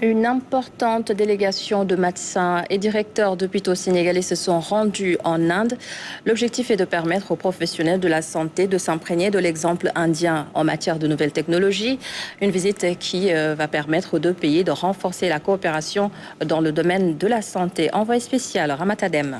Une importante délégation de médecins et directeurs d'hôpitaux sénégalais se sont rendus en Inde. L'objectif est de permettre aux professionnels de la santé de s'imprégner de l'exemple indien en matière de nouvelles technologies. Une visite qui va permettre aux deux pays de renforcer la coopération dans le domaine de la santé. Envoyé spécial Ramatadem.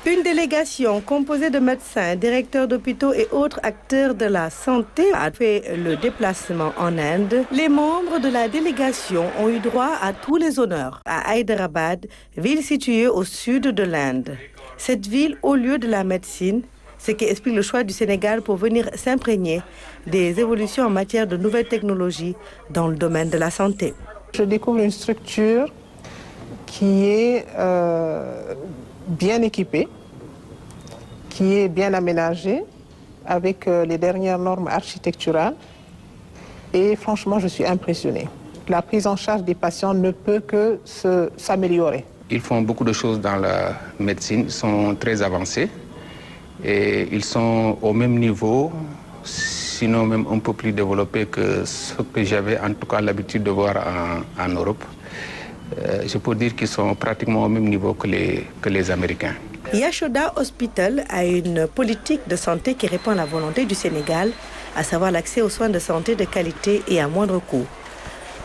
Une délégation composée de médecins, directeurs d'hôpitaux et autres acteurs de la santé a fait le déplacement en Inde. Les membres de la délégation ont eu droit à tous les honneurs à Hyderabad, ville située au sud de l'Inde. Cette ville au lieu de la médecine, ce qui explique le choix du Sénégal pour venir s'imprégner des évolutions en matière de nouvelles technologies dans le domaine de la santé. Je découvre une structure qui est bien équipée, qui est bien aménagée, avec les dernières normes architecturales. Et franchement, je suis impressionnée. La prise en charge des patients ne peut que s'améliorer. Ils font beaucoup de choses dans la médecine, ils sont très avancés et ils sont au même niveau, sinon même un peu plus développés que ce que j'avais en tout cas l'habitude de voir en Europe. Je peux dire qu'ils sont pratiquement au même niveau que les Américains. Yashoda Hospital a une politique de santé qui répond à la volonté du Sénégal, à savoir l'accès aux soins de santé de qualité et à moindre coût.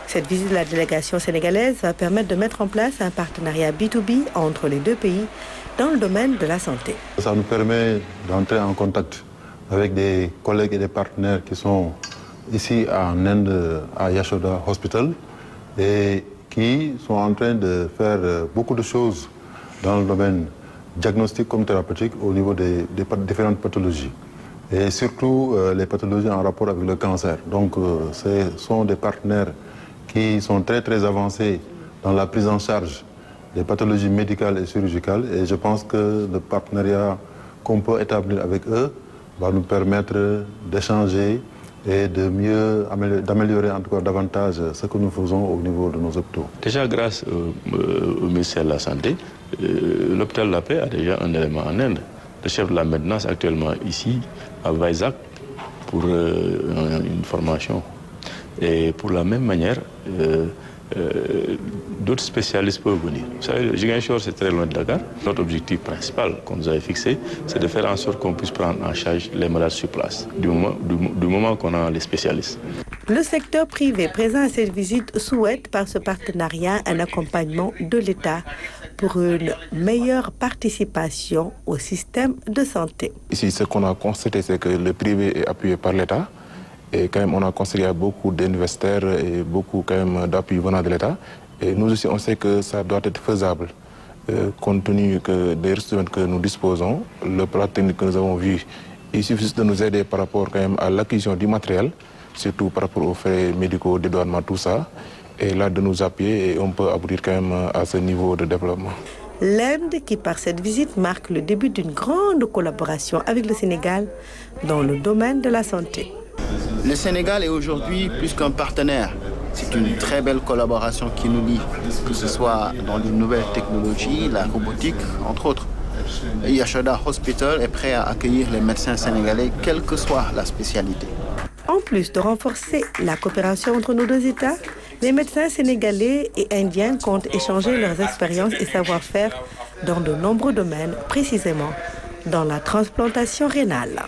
Cette visite de la délégation sénégalaise va permettre de mettre en place un partenariat B2B entre les deux pays dans le domaine de la santé. Ça nous permet d'entrer en contact avec des collègues et des partenaires qui sont ici en Inde, à Yashoda Hospital, et qui sont en train de faire beaucoup de choses dans le domaine diagnostic comme thérapeutique au niveau des différentes pathologies. Et surtout les pathologies en rapport avec le cancer. Donc ce sont des partenaires qui sont très avancés dans la prise en charge des pathologies médicales et chirurgicales. Et je pense que le partenariat qu'on peut établir avec eux va nous permettre d'échanger et d'améliorer en tout cas davantage ce que nous faisons au niveau de nos hôpitaux. Déjà grâce au ministère de la Santé, l'hôpital de la Paix a déjà un élément en Inde. Le chef de la maintenance actuellement ici à Vizag pour une formation. Et pour la même manière, d'autres spécialistes peuvent venir. Vous savez, Ziguinchor, c'est très loin de Dakar. Notre objectif principal qu'on nous avait fixé, c'est de faire en sorte qu'on puisse prendre en charge les malades sur place, du moment qu'on a les spécialistes. Le secteur privé présent à cette visite souhaite par ce partenariat un accompagnement de l'État pour une meilleure participation au système de santé. Ici, ce qu'on a constaté, c'est que le privé est appuyé par l'État. Et quand même, on a considéré beaucoup d'investisseurs et beaucoup quand même d'appui venant de l'État. Et nous aussi, on sait que ça doit être faisable. Compte tenu des ressources que nous disposons, le plan technique que nous avons vu, il suffit juste de nous aider par rapport quand même à l'acquisition du matériel, surtout par rapport aux frais médicaux, dédouanement, tout ça. Et là, de nous appuyer, et on peut aboutir quand même à ce niveau de développement. L'Inde, qui par cette visite marque le début d'une grande collaboration avec le Sénégal dans le domaine de la santé. Le Sénégal est aujourd'hui plus qu'un partenaire. C'est une très belle collaboration qui nous lie, que ce soit dans les nouvelles technologies, la robotique, entre autres. Yashoda Hospital est prêt à accueillir les médecins sénégalais, quelle que soit la spécialité. En plus de renforcer la coopération entre nos deux États, les médecins sénégalais et indiens comptent échanger leurs expériences et savoir-faire dans de nombreux domaines, précisément dans la transplantation rénale.